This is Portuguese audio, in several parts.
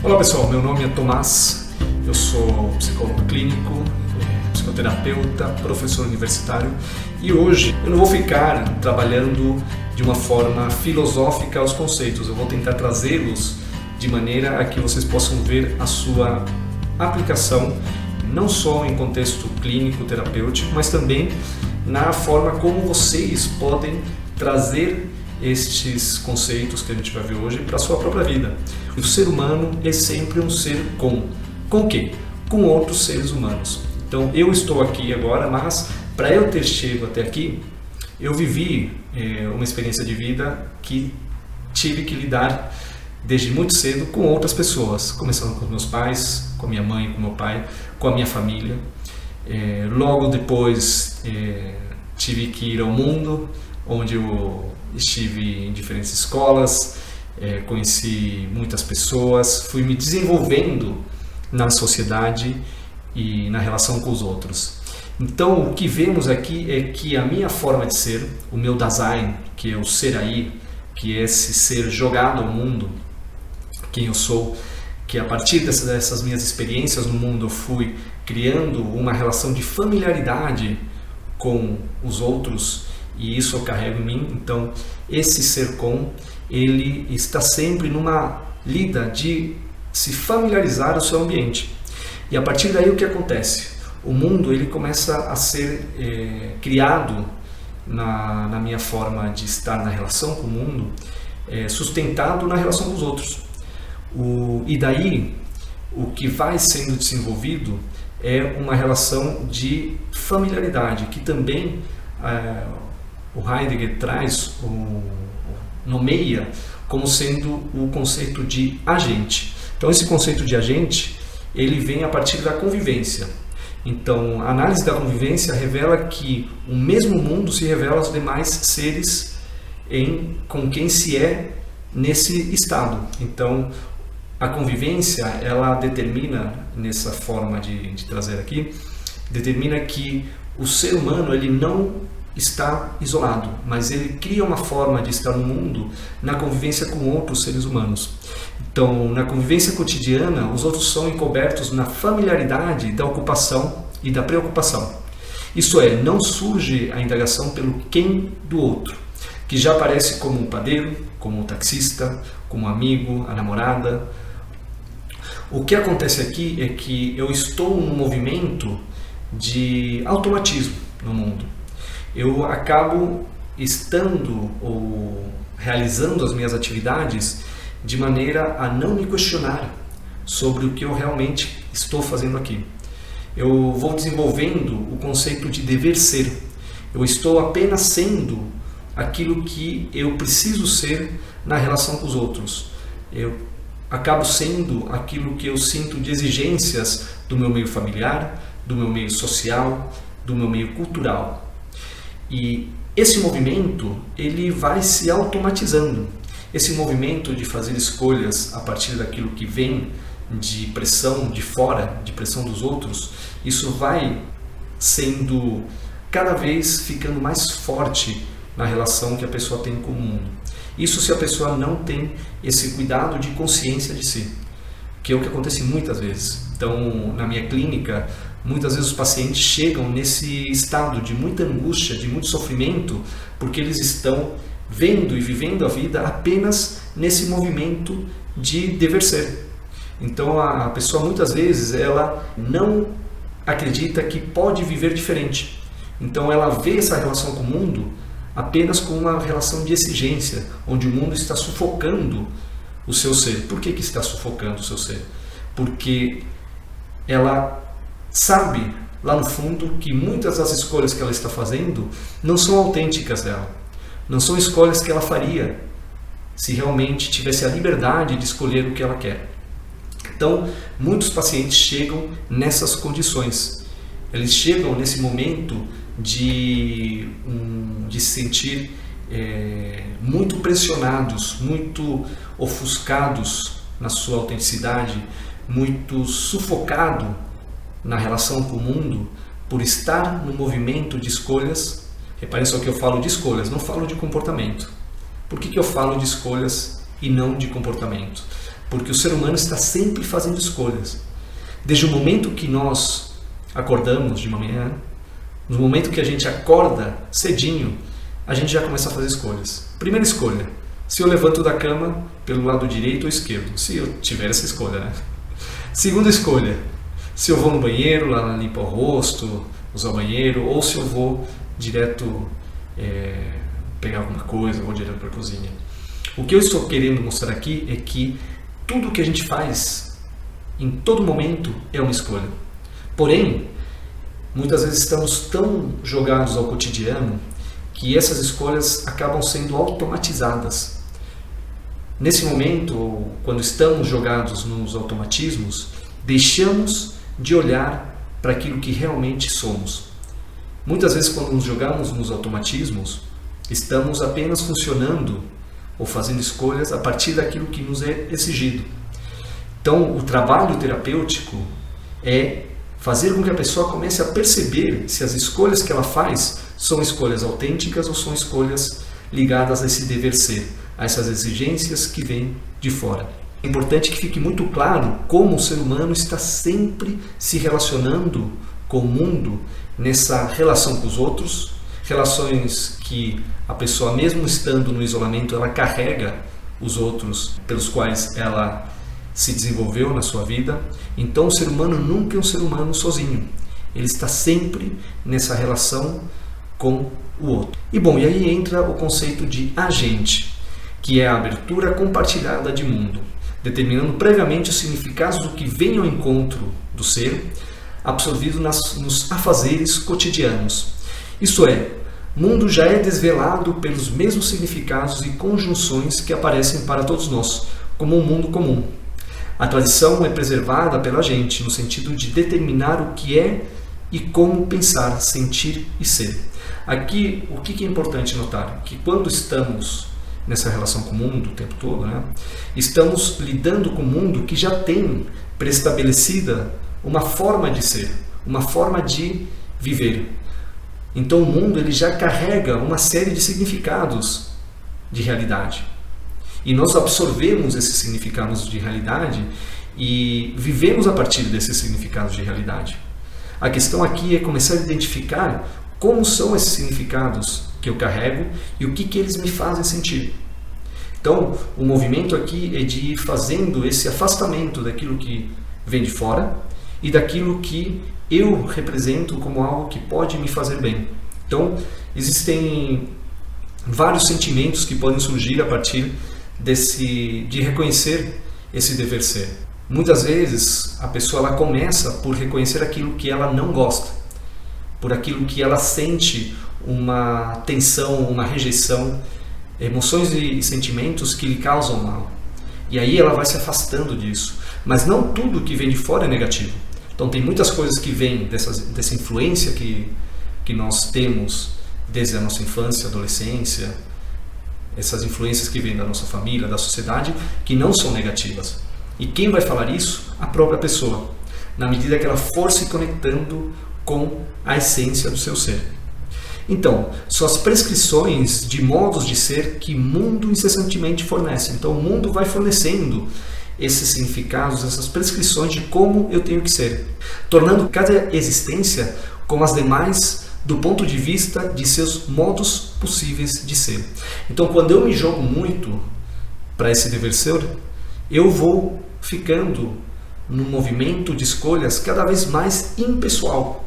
Olá pessoal, meu nome é Tomás, eu sou psicólogo clínico, psicoterapeuta, professor universitário e hoje eu não vou ficar trabalhando de uma forma filosófica os conceitos, eu vou tentar trazê-los de maneira a que vocês possam ver a sua aplicação não só em contexto clínico, terapêutico, mas também na forma como vocês podem trazer estes conceitos que a gente vai ver hoje para a sua própria vida. O ser humano é sempre um ser com o quê? Com outros seres humanos. Então eu estou aqui agora, mas para eu ter chegado até aqui, eu vivi uma experiência de vida que tive que lidar desde muito cedo com outras pessoas, começando com meus pais, com minha mãe, com meu pai, com a minha família. Logo depois tive que ir ao mundo, onde eu estive em diferentes escolas, conheci muitas pessoas, fui me desenvolvendo na sociedade e na relação com os outros. Então o que vemos aqui é que a minha forma de ser, o meu Dasein, que é o ser aí, que é esse ser jogado ao mundo, quem eu sou, que a partir dessas minhas experiências no mundo eu fui criando uma relação de familiaridade com os outros e isso eu carrego em mim. Então esse ser com, ele está sempre numa lida de se familiarizar o seu ambiente. E a partir daí o que acontece? O mundo ele começa a ser criado na minha forma de estar na relação com o mundo, sustentado na relação com os outros. E daí o que vai sendo desenvolvido é uma relação de familiaridade, que também o Heidegger traz, nomeia como sendo o conceito de agente. Então esse conceito de agente, ele vem a partir da convivência. Então a análise da convivência revela que o mesmo mundo se revela aos demais seres com quem se é nesse estado. Então a convivência, ela determina, nessa forma de trazer aqui, determina que o ser humano ele não está isolado, mas ele cria uma forma de estar no mundo na convivência com outros seres humanos. Então, na convivência cotidiana, os outros são encobertos na familiaridade da ocupação e da preocupação. Isto é, não surge a indagação pelo quem do outro, que já aparece como um padeiro, como um taxista, como um amigo, a namorada. O que acontece aqui é que eu estou num movimento de automatismo no mundo. Eu acabo estando ou realizando as minhas atividades de maneira a não me questionar sobre o que eu realmente estou fazendo aqui. Eu vou desenvolvendo o conceito de dever ser. Eu estou apenas sendo aquilo que eu preciso ser na relação com os outros. Eu acabo sendo aquilo que eu sinto de exigências do meu meio familiar, do meu meio social, do meu meio cultural. E esse movimento, ele vai se automatizando. Esse movimento de fazer escolhas a partir daquilo que vem de pressão de fora, de pressão dos outros, isso vai sendo cada vez ficando mais forte na relação que a pessoa tem com o mundo. Isso se a pessoa não tem esse cuidado de consciência de si, que é o que acontece muitas vezes. Então, na minha clínica, muitas vezes os pacientes chegam nesse estado de muita angústia, de muito sofrimento, porque eles estão vendo e vivendo a vida apenas nesse movimento de dever ser. Então a pessoa muitas vezes ela não acredita que pode viver diferente. Então ela vê essa relação com o mundo apenas como uma relação de exigência, onde o mundo está sufocando o seu ser. Por que está sufocando o seu ser? Porque ela sabe lá no fundo que muitas das escolhas que ela está fazendo não são autênticas dela, não são escolhas que ela faria se realmente tivesse a liberdade de escolher o que ela quer. Então muitos pacientes chegam nessas condições, eles chegam nesse momento de se sentir muito pressionados, muito ofuscados na sua autenticidade, muito sufocado na relação com o mundo por estar no movimento de escolhas. Reparem só que eu falo de escolhas, não falo de comportamento. Por que eu falo de escolhas e não de comportamento? porque o ser humano está sempre fazendo escolhas. Desde o momento que nós acordamos de manhã, no momento que a gente acorda cedinho, a gente já começa a fazer escolhas. Primeira escolha, se eu levanto da cama pelo lado direito ou esquerdo, se eu tiver essa escolha, né? Segunda escolha, se eu vou no banheiro, lá limpar o rosto, usar o banheiro, ou se eu vou direto pegar alguma coisa, ou direto para a cozinha. O que eu estou querendo mostrar aqui é que tudo que a gente faz, em todo momento, é uma escolha. Porém, muitas vezes estamos tão jogados ao cotidiano que essas escolhas acabam sendo automatizadas. Nesse momento, quando estamos jogados nos automatismos, deixamos de olhar para aquilo que realmente somos. Muitas vezes, quando nos jogamos nos automatismos, estamos apenas funcionando ou fazendo escolhas a partir daquilo que nos é exigido. Então, o trabalho terapêutico é fazer com que a pessoa comece a perceber se as escolhas que ela faz são escolhas autênticas ou são escolhas ligadas a esse dever ser, a essas exigências que vêm de fora. É importante que fique muito claro como o ser humano está sempre se relacionando com o mundo nessa relação com os outros, relações que a pessoa, mesmo estando no isolamento, ela carrega os outros pelos quais ela se desenvolveu na sua vida. Então o ser humano nunca é um ser humano sozinho, ele está sempre nessa relação com o outro. E aí entra o conceito de agente, que é a abertura compartilhada de mundo, determinando previamente os significados do que vem ao encontro do ser, absorvido nos afazeres cotidianos. Isto é, mundo já é desvelado pelos mesmos significados e conjunções que aparecem para todos nós, como um mundo comum. A tradição é preservada pela gente, no sentido de determinar o que é e como pensar, sentir e ser. Aqui, o que é importante notar? Que quando estamos nessa relação com o mundo o tempo todo, estamos lidando com o mundo que já tem pré-estabelecida uma forma de ser, uma forma de viver. Então o mundo ele já carrega uma série de significados de realidade. E nós absorvemos esses significados de realidade e vivemos a partir desses significados de realidade. A questão aqui é começar a identificar como são esses significados que eu carrego e o que eles me fazem sentir. Então, o movimento aqui é de ir fazendo esse afastamento daquilo que vem de fora e daquilo que eu represento como algo que pode me fazer bem. Então, existem vários sentimentos que podem surgir a partir de reconhecer esse dever ser. Muitas vezes a pessoa ela começa por reconhecer aquilo que ela não gosta, por aquilo que ela sente uma tensão, uma rejeição, emoções e sentimentos que lhe causam mal. E aí ela vai se afastando disso. Mas não tudo que vem de fora é negativo. Então tem muitas coisas que vêm dessa influência que nós temos desde a nossa infância, adolescência, essas influências que vêm da nossa família, da sociedade, que não são negativas. E quem vai falar isso? A própria pessoa, na medida que ela for se conectando com a essência do seu ser. Então, são as prescrições de modos de ser que o mundo incessantemente fornece. Então o mundo vai fornecendo esses significados, essas prescrições de como eu tenho que ser, tornando cada existência como as demais do ponto de vista de seus modos possíveis de ser. Então, quando eu me jogo muito para esse dever ser, eu vou ficando num movimento de escolhas cada vez mais impessoal.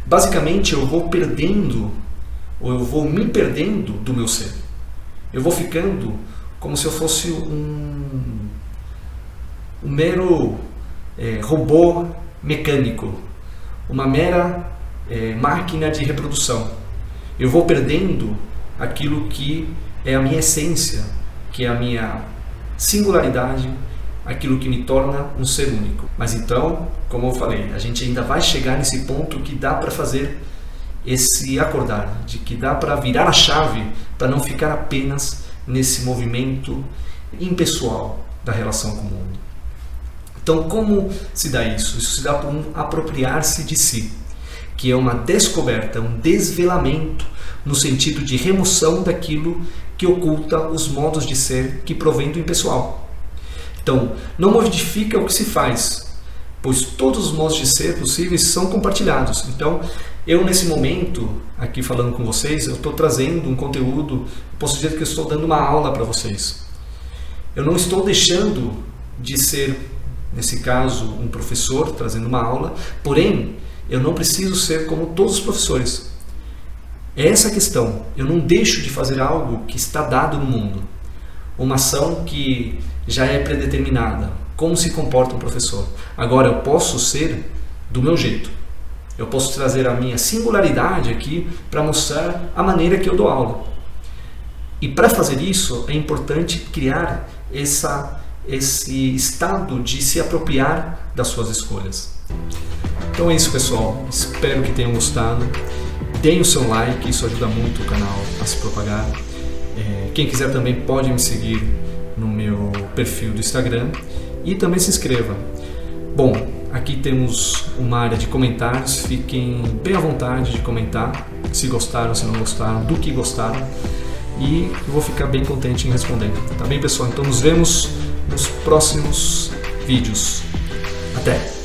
Basicamente, eu vou perdendo, ou eu vou me perdendo do meu ser. Eu vou ficando como se eu fosse um mero robô mecânico, uma mera máquina de reprodução. Eu vou perdendo aquilo que é a minha essência, que é a minha singularidade, aquilo que me torna um ser único. Mas então, como eu falei, a gente ainda vai chegar nesse ponto que dá para fazer esse acordar, de que dá para virar a chave para não ficar apenas nesse movimento impessoal da relação com o mundo. Então, como se dá isso? Isso se dá por um apropriar-se de si, que é uma descoberta, um desvelamento, no sentido de remoção daquilo que oculta os modos de ser que provém do impessoal. Então, não modifica o que se faz, pois todos os modos de ser possíveis são compartilhados. Então, eu nesse momento, aqui falando com vocês, eu estou trazendo um conteúdo, posso dizer que eu estou dando uma aula para vocês. Eu não estou deixando de ser, nesse caso, um professor trazendo uma aula, porém, eu não preciso ser como todos os professores. É essa a questão. Eu não deixo de fazer algo que está dado no mundo. Uma ação que já é predeterminada. Como se comporta um professor. Agora eu posso ser do meu jeito. Eu posso trazer a minha singularidade aqui para mostrar a maneira que eu dou aula. E para fazer isso é importante criar esse estado de se apropriar das suas escolhas. Então é isso, pessoal. Espero que tenham gostado. Deem o seu like, isso ajuda muito o canal a se propagar. Quem quiser também pode me seguir no meu perfil do Instagram e também se inscreva. Bom, aqui temos uma área de comentários, fiquem bem à vontade de comentar se gostaram, se não gostaram, do que gostaram, e eu vou ficar bem contente em responder. Tá bem, pessoal? Então nos vemos nos próximos vídeos. Até!